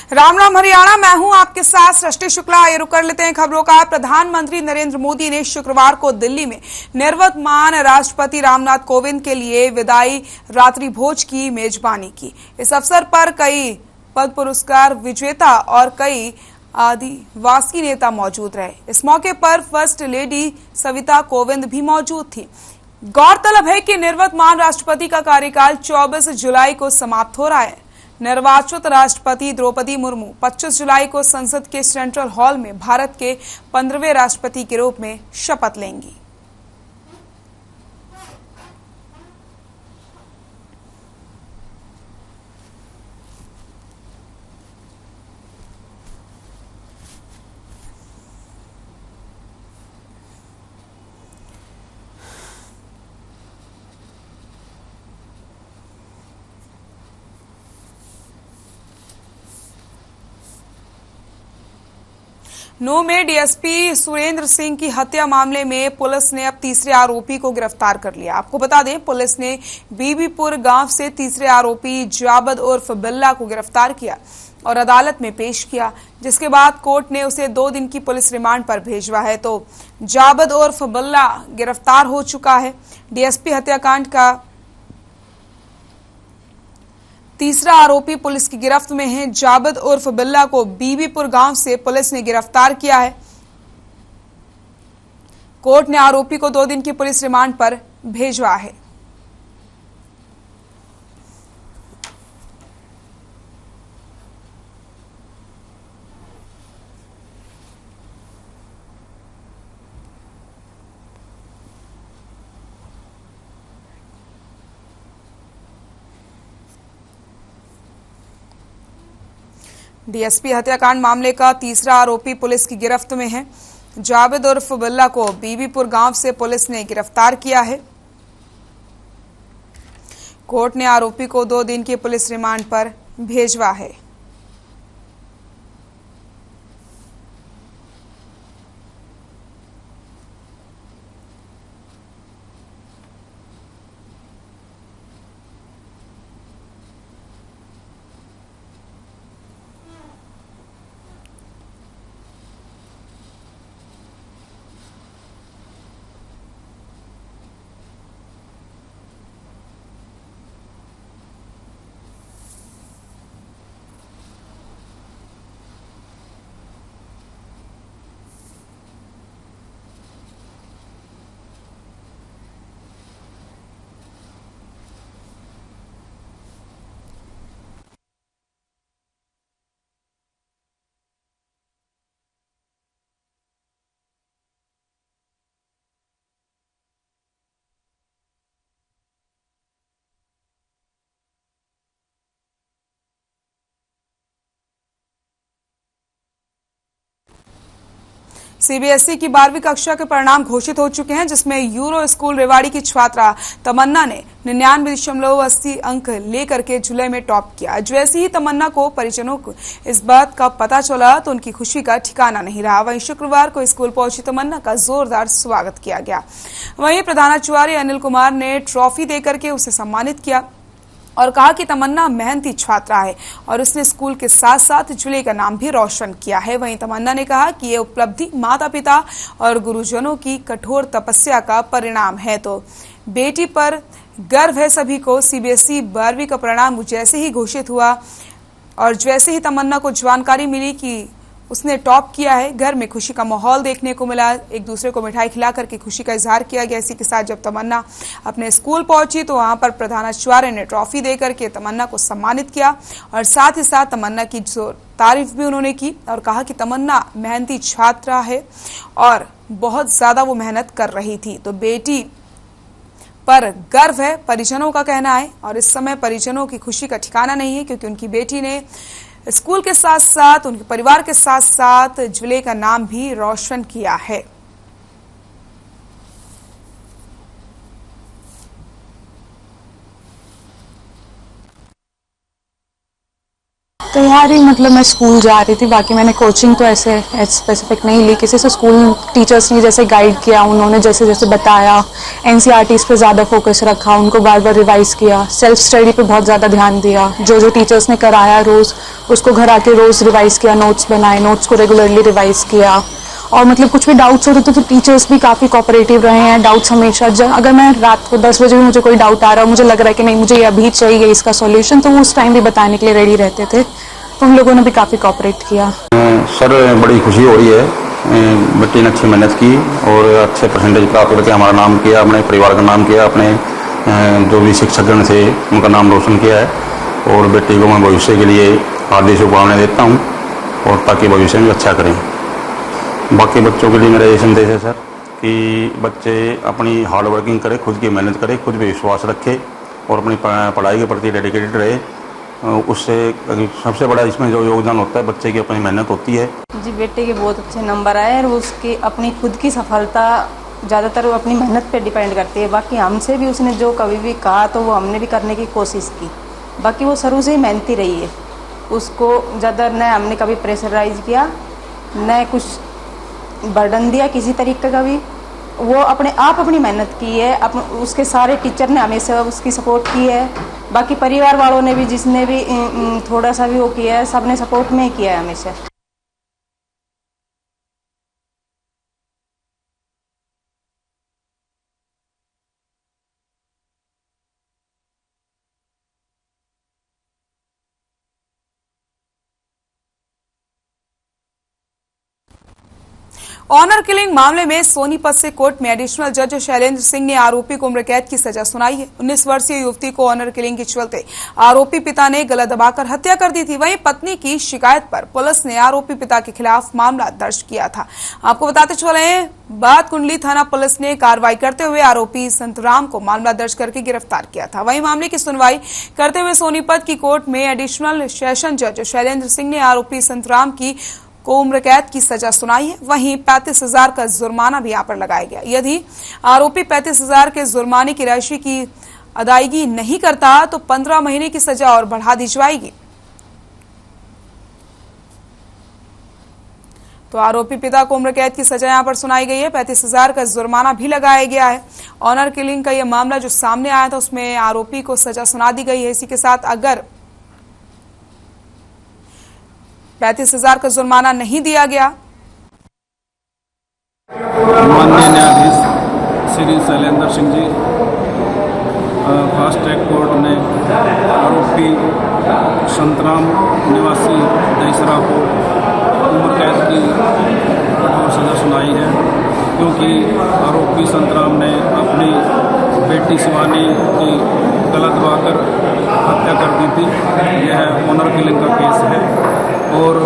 राम राम हरियाणा। मैं हूं आपके साथ सृष्टि शुक्ला। ये रुक कर लेते हैं खबरों का। प्रधानमंत्री नरेंद्र मोदी ने शुक्रवार को दिल्ली में निवर्तमान राष्ट्रपति रामनाथ कोविंद के लिए विदाई रात्रि भोज की मेजबानी की। इस अवसर पर कई पद्म पुरस्कार विजेता और कई आदिवासी नेता मौजूद रहे। इस मौके पर फर्स्ट लेडी सविता कोविंद भी मौजूद थी। गौरतलब है कि निवर्तमान राष्ट्रपति का कार्यकाल 24 जुलाई को समाप्त हो रहा है। निर्वाचित राष्ट्रपति द्रौपदी मुर्मू 25 जुलाई को संसद के सेंट्रल हॉल में भारत के 15वें राष्ट्रपति के रूप में शपथ लेंगी। नूंह में डीएसपी सुरेंद्र सिंह की हत्या मामले में पुलिस ने अब तीसरे आरोपी को गिरफ्तार कर लिया। आपको बता दें, पुलिस ने बीबीपुर गांव से तीसरे आरोपी जाबद उर्फ बिल्ला को गिरफ्तार किया और अदालत में पेश किया, जिसके बाद कोर्ट ने उसे 2 दिन की पुलिस रिमांड पर भेजा है। तो जाबद उर्फ बिल्ला गिरफ्तार हो चुका है। डीएसपी हत्याकांड का तीसरा आरोपी पुलिस की गिरफ्त में है। जाबद उर्फ बिल्ला को बीबीपुर गांव से पुलिस ने गिरफ्तार किया है। कोर्ट ने आरोपी को 2 दिन की पुलिस रिमांड पर भेजा है। डीएसपी हत्याकांड मामले का तीसरा आरोपी पुलिस की गिरफ्त में है। जावेद उर्फ बिल्ला को बीबीपुर गांव से पुलिस ने गिरफ्तार किया है। कोर्ट ने आरोपी को 2 दिन की पुलिस रिमांड पर भेजा है। सीबीएसई की 12वीं कक्षा के परिणाम घोषित हो चुके हैं, जिसमें यूरो स्कूल रेवाड़ी की छात्रा तमन्ना ने 99.80 अंक लेकर के जुलाई में टॉप किया। जैसे ही तमन्ना को परिजनों को इस बात का पता चला तो उनकी खुशी का ठिकाना नहीं रहा। वहीं शुक्रवार को स्कूल पहुंची तमन्ना का जोरदार स्वागत किया गया। वहीं प्रधानाचार्य अनिल कुमार ने ट्रॉफी देकर के उसे सम्मानित किया और कहा कि तमन्ना मेहनती छात्रा है और उसने स्कूल के साथ साथ जिले का नाम भी रोशन किया है। वहीं तमन्ना ने कहा कि ये उपलब्धि माता पिता और गुरुजनों की कठोर तपस्या का परिणाम है। तो बेटी पर गर्व है सभी को। सीबीएसई 12वीं का परिणाम जैसे ही घोषित हुआ और जैसे ही तमन्ना को जानकारी मिली कि उसने टॉप किया है, घर में खुशी का माहौल देखने को मिला। एक दूसरे को मिठाई खिला करके खुशी का इजहार किया गया। इसी के साथ जब तमन्ना अपने स्कूल पहुंची तो वहां पर प्रधानाचार्य ने ट्रॉफी देकर के तमन्ना को सम्मानित किया और साथ ही साथ तमन्ना की तारीफ भी उन्होंने की और कहा कि तमन्ना मेहनती छात्रा है और बहुत ज्यादा वो मेहनत कर रही थी। तो बेटी पर गर्व है, परिजनों का कहना है। और इस समय परिजनों की खुशी का ठिकाना नहीं है, क्योंकि उनकी बेटी ने स्कूल के साथ साथ उनके परिवार के साथ साथ जिले का नाम भी रोशन किया है। तैयारी मतलब मैं स्कूल जा रही थी, बाकी मैंने कोचिंग तो ऐसे स्पेसिफिक नहीं ली, किसी से स्कूल टीचर्स ने जैसे गाइड किया, उन्होंने जैसे जैसे बताया, एनसीईआरटीज़ पे ज़्यादा फोकस रखा, उनको बार बार रिवाइज़ किया, सेल्फ स्टडी पे बहुत ज़्यादा ध्यान दिया, जो जो टीचर्स ने कराया रोज़ उसको घर आके रोज़ रिवाइज़ किया, नोट्स बनाए, नोट्स को रेगुलरली रिवाइज़ किया। और मतलब कुछ भी डाउट्स होते थे तो टीचर्स भी काफ़ी कोऑपरेटिव रहे हैं, डाउट्स हमेशा अगर मैं रात को 10 बजे भी मुझे कोई डाउट आ रहा है, मुझे लग रहा है कि नहीं मुझे ये अभी चाहिए इसका सॉल्यूशन, तो वो उस टाइम भी बताने के लिए रेडी रहते थे, तो उन लोगों ने भी काफ़ी कोऑपरेट किया। सर बड़ी खुशी हो रही है, बेटी ने अच्छी मेहनत की और अच्छे परसेंटेज प्राप्त करके हमारा नाम किया, अपने परिवार का नाम किया, अपने जो भी शिक्षकगण थे उनका नाम रोशन किया है। और बेटी को मैं भविष्य के लिए हार्दिक शुभकामनाएं देता हूँ और ताकि भविष्य में अच्छा करें। बाकी बच्चों के लिए मेरा ये संदेश है सर कि बच्चे अपनी हार्ड वर्किंग करें, खुद की मेहनत करें, खुद पे विश्वास रखें और अपनी पढ़ाई के प्रति डेडिकेटेड रहे। उससे सबसे बड़ा इसमें जो योगदान होता है बच्चे की अपनी मेहनत होती है। जी, बेटे के बहुत अच्छे नंबर आए और उसकी अपनी खुद की सफलता ज़्यादातर अपनी मेहनत पे डिपेंड करती है। बाकी हमसे भी उसने जो कभी भी कहा तो वो हमने भी करने की कोशिश की। बाकी वो शुरू से ही मेहनती रही है, उसको ज़्यादा न हमने कभी प्रेशराइज किया, न कुछ बर्डन दिया किसी तरीके का भी। वो अपने आप अपनी मेहनत की है, उसके सारे टीचर ने हमेशा उसकी सपोर्ट की है। बाकी परिवार वालों ने भी, जिसने भी थोड़ा सा भी वो किया है, सबने सपोर्ट में ही किया है हमेशा। ऑनर किलिंग मामले में सोनीपत से कोर्ट में एडिशनल जज शैलेंद्र सिंह ने आरोपी को उम्र कैद की सजा सुनाई है। 19 वर्षीय युवती को ऑनर किलिंग के चलते आरोपी पिता ने गला दबाकर हत्या कर दी थी। वहीं पत्नी की शिकायत पर पुलिस ने आरोपी पिता के खिलाफ मामला दर्ज किया था। आपको बताते चले बात कुंडली थाना पुलिस ने कार्रवाई करते हुए आरोपी संतराम को मामला दर्ज करके गिरफ्तार किया था। वहीं मामले की सुनवाई करते हुए सोनीपत की कोर्ट में एडिशनल सेशन जज शैलेंद्र सिंह ने आरोपी संतराम को उम्र कैद की सजा सुनाई है। वहीं 35,000 का जुर्माना भी यहाँ पर लगाया गया। यदि आरोपी 35,000 के जुर्माने की राशि की अदायगी नहीं करता तो 15 महीने की सजा और बढ़ा दी जाएगी। तो आरोपी पिता को उम्र कैद की सजा यहाँ पर सुनाई गई है। 35,000 का जुर्माना भी लगाया गया है। ऑनर किलिंग का यह मामला जो सामने आया था उसमें आरोपी को सजा सुना दी गई है। इसी के साथ अगर 35,000 का जुर्माना नहीं दिया गया, माननीय न्यायाधीश Shri Shailendra Singh ji fast track court ने आरोपी संतराम निवासी दहीसरा को उम्र कैद की कठोर सजा सुनाई है, क्योंकि आरोपी संतराम ने अपनी बेटी शिवानी की गला दबाकर हत्या कर दी थी। यह ऑनर किलिंग का केस है और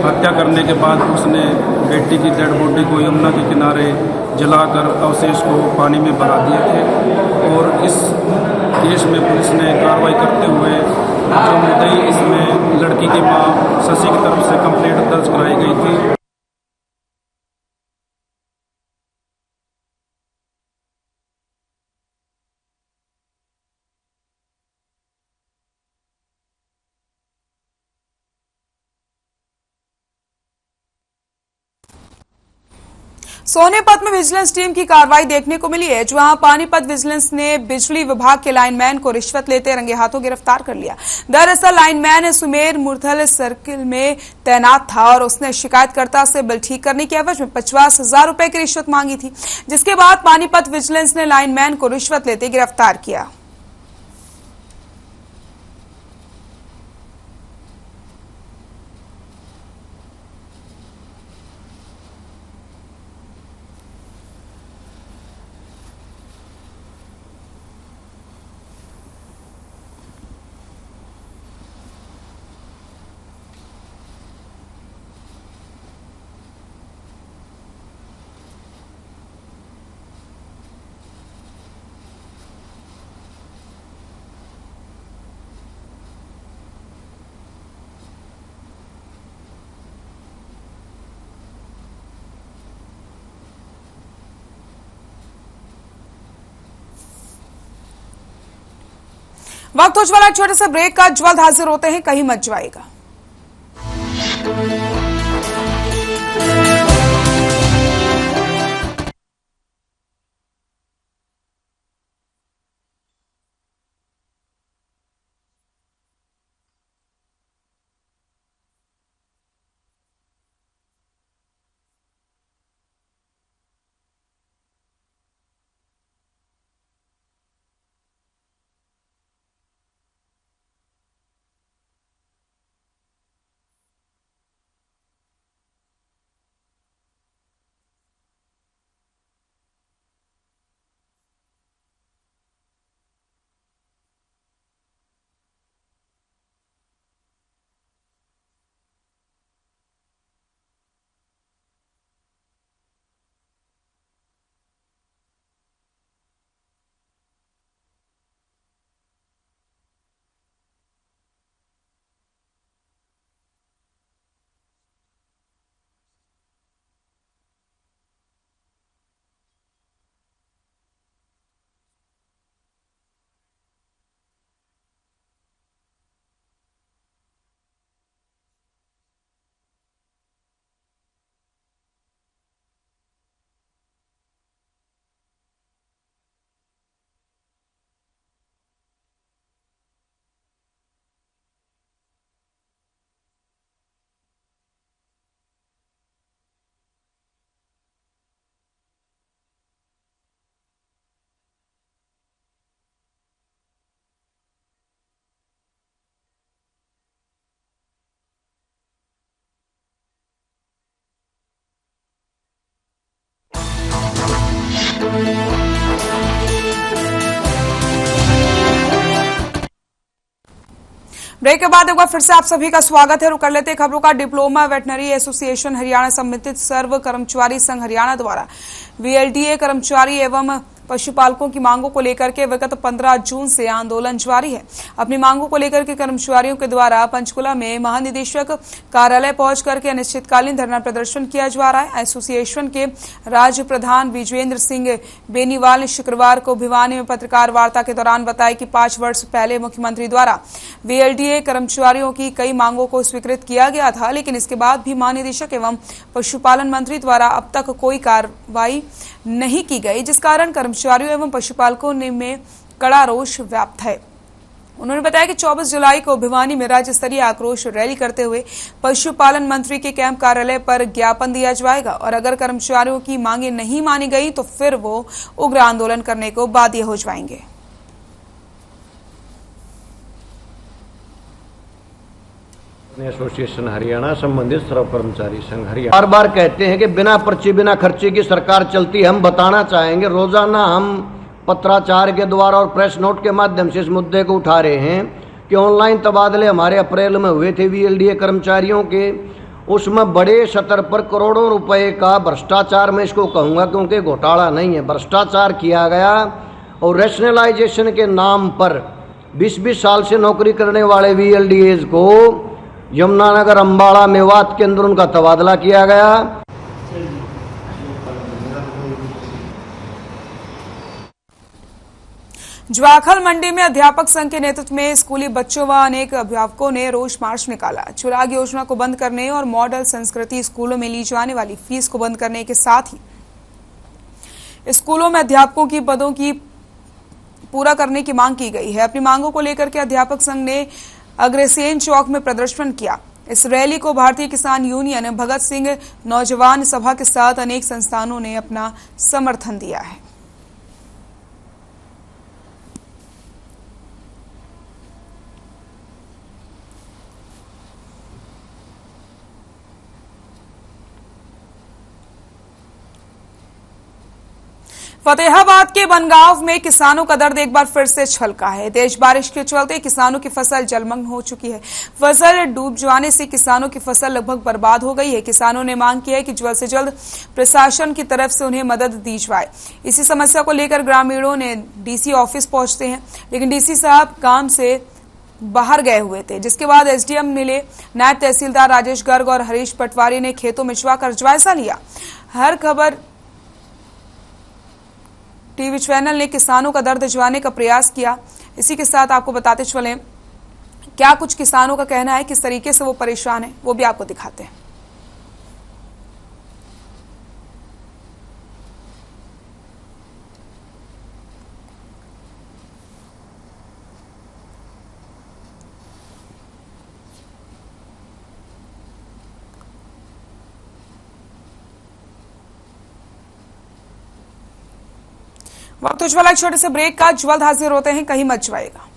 हत्या करने के बाद उसने बेटी की डेड बॉडी को यमुना के किनारे जलाकर अवशेष को पानी में बहा दिए थे। और इस केस में पुलिस ने कार्रवाई करते हुए जो मुद्दई इसमें लड़की की मां शशि की तरफ से कंप्लेंट दर्ज कराई गई थी। सोनीपत में विजिलेंस टीम की कार्रवाई देखने को मिली है, जहां पानीपत विजिलेंस ने बिजली विभाग के लाइनमैन को रिश्वत लेते रंगे हाथों गिरफ्तार कर लिया। दरअसल लाइनमैन सुमेर मुरथल सर्किल में तैनात था और उसने शिकायतकर्ता से बिल ठीक करने की एवज में 50,000 रुपए की रिश्वत मांगी थी, जिसके बाद पानीपत विजिलेंस ने लाइनमैन को रिश्वत लेते गिरफ्तार किया। वक्त हो चुका एक छोटे से ब्रेक का। जल्द हाजिर होते हैं, कहीं मत जाइएगा। ब्रेक के बाद एक बार फिर से आप सभी का स्वागत है। रुक कर लेते हैं खबरों का। डिप्लोमा वेटनरी एसोसिएशन हरियाणा सम्मिलित सर्व कर्मचारी संघ हरियाणा द्वारा वीएलडीए कर्मचारी एवं पशुपालकों की मांगों को लेकर के विगत 15 जून से आंदोलन जारी है। अपनी मांगों को लेकर के कर्मचारियों के द्वारा पंचकुला में महानिदेशक कार्यालय पहुंच करके अनिश्चितकालीन धरना प्रदर्शन किया जा रहा है। एसोसिएशन के राज्य प्रधान विजेंद्र सिंह बेनीवाल ने शुक्रवार को भिवानी में पत्रकार वार्ता के दौरान बताया कि 5 वर्ष पहले मुख्यमंत्री द्वारा वीएलडीए कर्मचारियों की कई मांगों को स्वीकृत किया गया था, लेकिन इसके बाद भी महानिदेशक एवं पशुपालन मंत्री द्वारा अब तक कोई कार्रवाई नहीं की गई, जिस कारण कर्मचारियों एवं पशुपालकों में कड़ा रोष व्याप्त है। उन्होंने बताया कि 24 जुलाई को भिवानी में राज्य स्तरीय आक्रोश रैली करते हुए पशुपालन मंत्री के कैंप कार्यालय पर ज्ञापन दिया जाएगा और अगर कर्मचारियों की मांगे नहीं मानी गई तो फिर वो उग्र आंदोलन करने को बाध्य हो जाएंगे। एसोसिएशन हरियाणा संबंधित सर्व कर्मचारी संघ हरियाणा बार बार कहते हैं कि बिना पर्ची बिना खर्चे की सरकार चलती है। हम बताना चाहेंगे, रोजाना हम पत्राचार के द्वारा और प्रेस नोट के माध्यम से इस मुद्दे को उठा रहे हैं कि ऑनलाइन तबादले हमारे अप्रैल में हुए थे वीएलडीए कर्मचारियों के, उसमें बड़े स्तर पर करोड़ों रुपए का भ्रष्टाचार, मैं इसको कहूँगा क्योंकि घोटाला नहीं है, भ्रष्टाचार किया गया और रैशनलाइजेशन के नाम पर 20-20 साल से नौकरी करने वाले वीएलडीएज को यमुनानगर, अंबाला, मेवात के अंदर उनका तबादला किया गया। ज्वाखल मंडी में अध्यापक संघ के नेतृत्व में स्कूली बच्चों व अनेक अभिभावकों ने रोष मार्च निकाला। चिराग योजना को बंद करने और मॉडल संस्कृति स्कूलों में ली जाने वाली फीस को बंद करने के साथ ही स्कूलों में अध्यापकों की पदों की पूरा करने की मांग की गई है। अपनी मांगों को लेकर के अध्यापक संघ ने अग्रसेन चौक में प्रदर्शन किया। इस रैली को भारतीय किसान यूनियन, भगत सिंह नौजवान सभा के साथ अनेक संस्थानों ने अपना समर्थन दिया है। फतेहाबाद के बनगांव में किसानों का दर्द एक बार फिर से छलका है। तेज बारिश के चलते किसानों की फसल जलमग्न हो चुकी है। फसल डूब जाने से किसानों की फसल लगभग बर्बाद हो गई है। किसानों ने मांग की है कि जल्द से जल्द प्रशासन की तरफ से उन्हें मदद दी जाए। इसी समस्या को लेकर ग्रामीणों ने डीसी ऑफिस पहुंचते हैं, लेकिन डीसी साहब काम से बाहर गए हुए थे, जिसके बाद एसडीएम मिले। नायब तहसीलदार राजेश गर्ग और हरीश पटवारी ने खेतों में जाकर जायजा लिया। हर खबर टीवी चैनल ने किसानों का दर्द जानने का प्रयास किया। इसी के साथ आपको बताते चलें क्या कुछ किसानों का कहना है, किस तरीके से वो परेशान है, वो भी आपको दिखाते हैं। वक्त उज्ज्वला एक छोटे से ब्रेक का, जल्द हाजिर होते हैं, कहीं मत जाइएगा।